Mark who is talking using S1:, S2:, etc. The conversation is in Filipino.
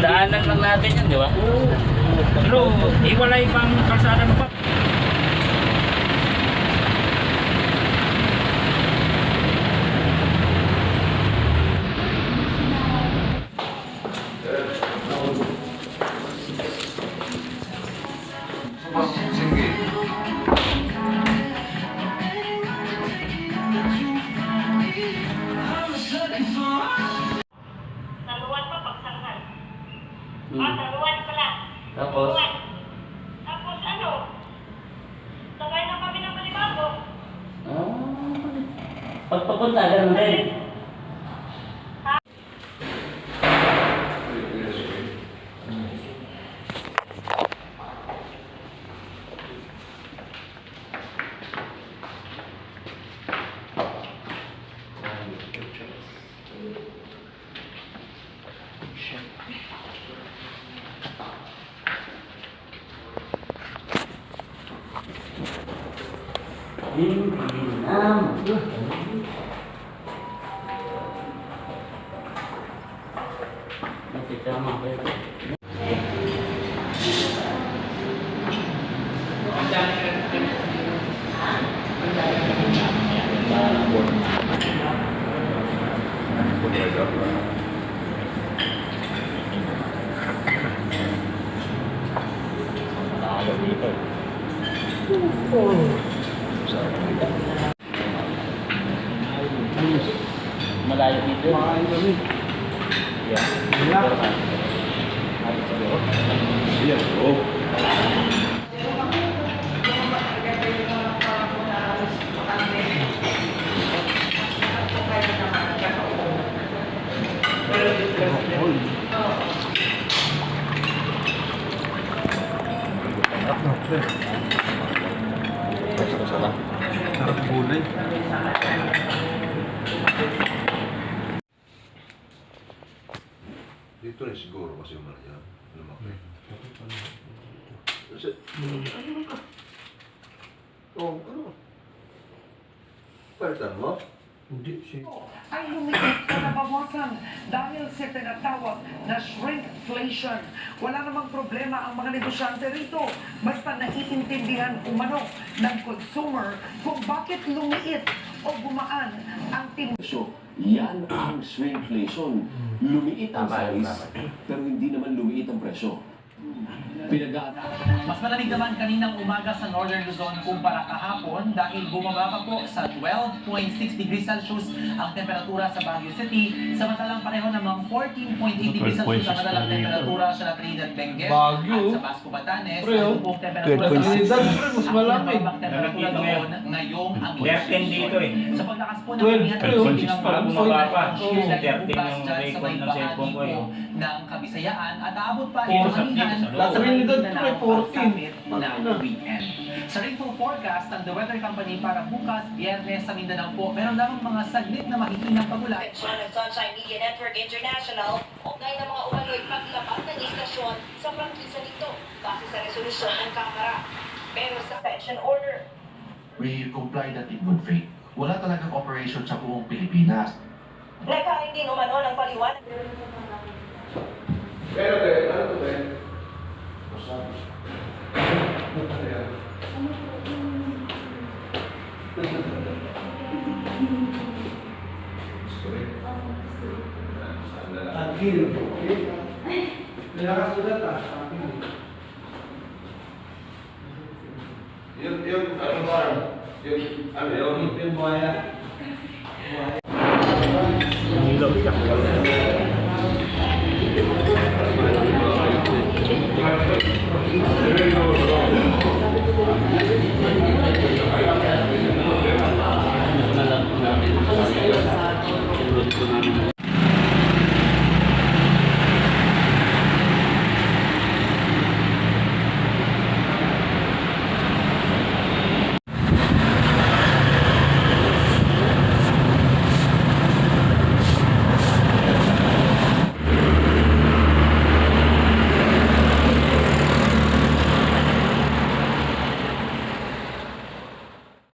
S1: Daanan lang natin yan, di ba?
S2: Pero iwalay pang kalsada mo pa.
S3: Taluan pa pagsanghan. Taluan pala.
S1: Tapos?
S3: Taluan. Tapos ano? Sabay na kami ng Malibago.
S1: Pagpapunta, ganun din. Malayo dito.
S4: Makain kami.
S1: Yeah.
S4: Iya. Oh. Sarap gulay. Dito rin siguro kasi yung yan. Lumaki. Kasi, ano ka? Oh, ano? Palitan mo? Hindi siya.
S5: Ay lumiit na nabawasan dahil sa tinatawag na shrinkflation. Wala namang problema ang mga negosyante rito. Basta naiintindihan umano ng consumer kung bakit lumiit o gumaan ang
S6: So, yan ang shrinkflation. Lumiit ang size, pero hindi naman lumiit ang presyo.
S7: Mas malamig naman kaninang umaga sa Northern Luzon kumpara kahapon dahil bumaba pa po sa 12.6 degrees Celsius ang temperatura sa Baguio City, samantalang pareho namang 14.8 degrees Celsius ang madalang temperatura sa La Trinidad, Benguet at sa Basco, Batanes. Ang buong temperatura sa
S4: mas malamig.
S7: ang temperatura doon ngayong ang
S2: Left hand dito eh.
S7: Sa paglakas po ng umihan,
S2: parang bumaba pa. 13
S7: bukas
S2: yung
S7: dyan sa may
S2: record ng cellphone ko
S7: bahagi
S2: eh.
S7: po ng Kabisayaan at aabot pa
S2: Dito
S7: ito
S2: sa
S7: hanggang
S2: dito sa
S7: sa
S2: loob.
S7: Trinidad na pagsapit ng weekend. Sa rainfall forecast ng The Weather Company para bukas, Biyernes sa Mindanao po, meron lamang mga saglit na mahihinang pag-ulan.
S3: Section ng Sunshine Media Network International, ugnay ng mga umano'y paglapat ng istasyon sa prangkisa nito base sa resolusyon ng Kamara. Pero sa suspension order,
S8: We comply that in good faith. Wala talagang operation sa buong Pilipinas.
S3: nagkain din umano ng paliwanag.
S4: Pero ano to Tagil. Nakasulat yung ano ba? Yung buhaya.
S2: Ilaw siya.